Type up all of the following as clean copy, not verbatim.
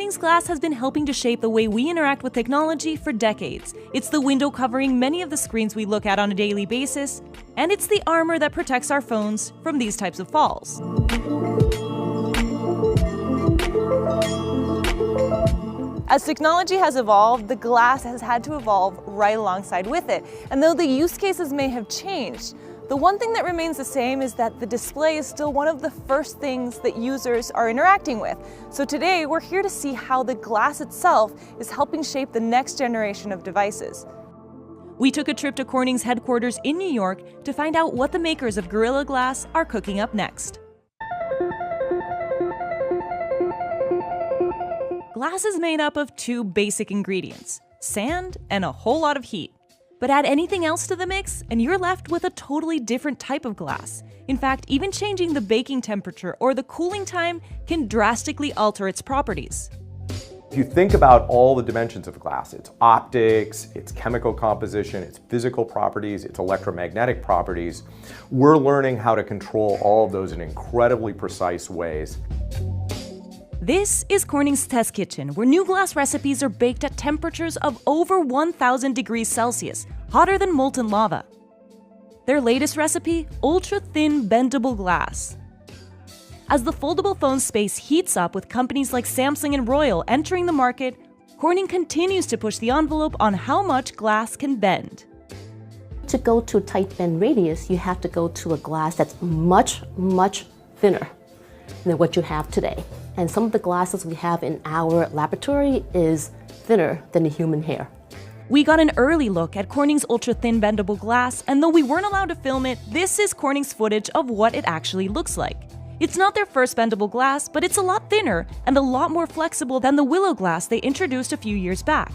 Corning's glass has been helping to shape the way we interact with technology for decades. It's the window covering many of the screens we look at on a daily basis, and it's the armor that protects our phones from these types of falls. As technology has evolved, the glass has had to evolve right alongside with it. And though the use cases may have changed, the one thing that remains the same is that the display is still one of the first things that users are interacting with. So today, we're here to see how the glass itself is helping shape the next generation of devices. We took a trip to Corning's headquarters in New York to find out what the makers of Gorilla Glass are cooking up next. Glass is made up of two basic ingredients, sand and a whole lot of heat. But add anything else to the mix, and you're left with a totally different type of glass. In fact, even changing the baking temperature or the cooling time can drastically alter its properties. If you think about all the dimensions of glass, its optics, its chemical composition, its physical properties, its electromagnetic properties, we're learning how to control all of those in incredibly precise ways. This is Corning's test kitchen, where new glass recipes are baked at temperatures of over 1,000 degrees Celsius, hotter than molten lava. Their latest recipe, ultra-thin bendable glass. As the foldable phone space heats up with companies like Samsung and Royal entering the market, Corning continues to push the envelope on how much glass can bend. To go to tight bend radius, you have to go to a glass that's much, much thinner than what you have today. And some of the glasses we have in our laboratory is thinner than the human hair. We got an early look at Corning's ultra-thin bendable glass, and though we weren't allowed to film it, this is Corning's footage of what it actually looks like. It's not their first bendable glass, but it's a lot thinner and a lot more flexible than the Willow glass they introduced a few years back.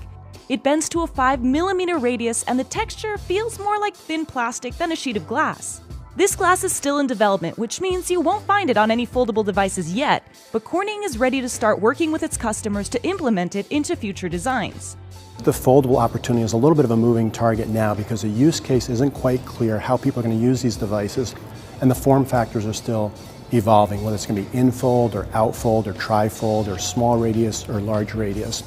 It bends to a 5mm radius, and the texture feels more like thin plastic than a sheet of glass. This glass is still in development, which means you won't find it on any foldable devices yet, but Corning is ready to start working with its customers to implement it into future designs. The foldable opportunity is a little bit of a moving target now because the use case isn't quite clear how people are going to use these devices, and the form factors are still evolving, whether it's going to be in-fold or out-fold or tri-fold or small radius or large radius.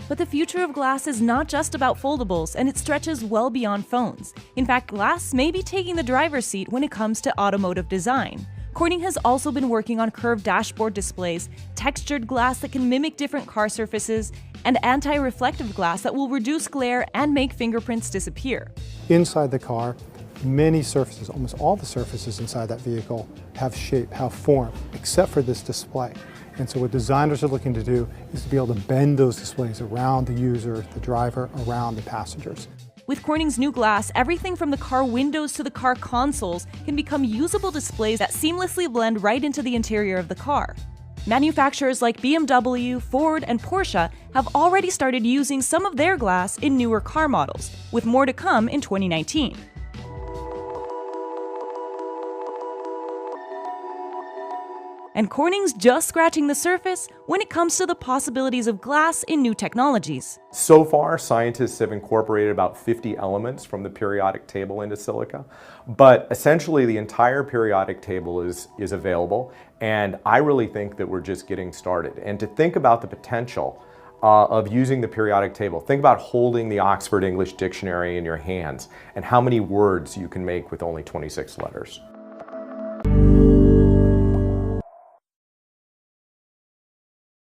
But the future of glass is not just about foldables, and it stretches well beyond phones. In fact, glass may be taking the driver's seat when it comes to automotive design. Corning has also been working on curved dashboard displays, textured glass that can mimic different car surfaces, and anti-reflective glass that will reduce glare and make fingerprints disappear. Inside the car, many surfaces, almost all the surfaces inside that vehicle have shape, have form, except for this display. And so what designers are looking to do is to be able to bend those displays around the user, the driver, around the passengers. With Corning's new glass, everything from the car windows to the car consoles can become usable displays that seamlessly blend right into the interior of the car. Manufacturers like BMW, Ford, and Porsche have already started using some of their glass in newer car models, with more to come in 2019. And Corning's just scratching the surface when it comes to the possibilities of glass in new technologies. So far, scientists have incorporated about 50 elements from the periodic table into silica, but essentially the entire periodic table is available, and I really think that we're just getting started. And to think about the potential of using the periodic table, think about holding the Oxford English Dictionary in your hands and how many words you can make with only 26 letters.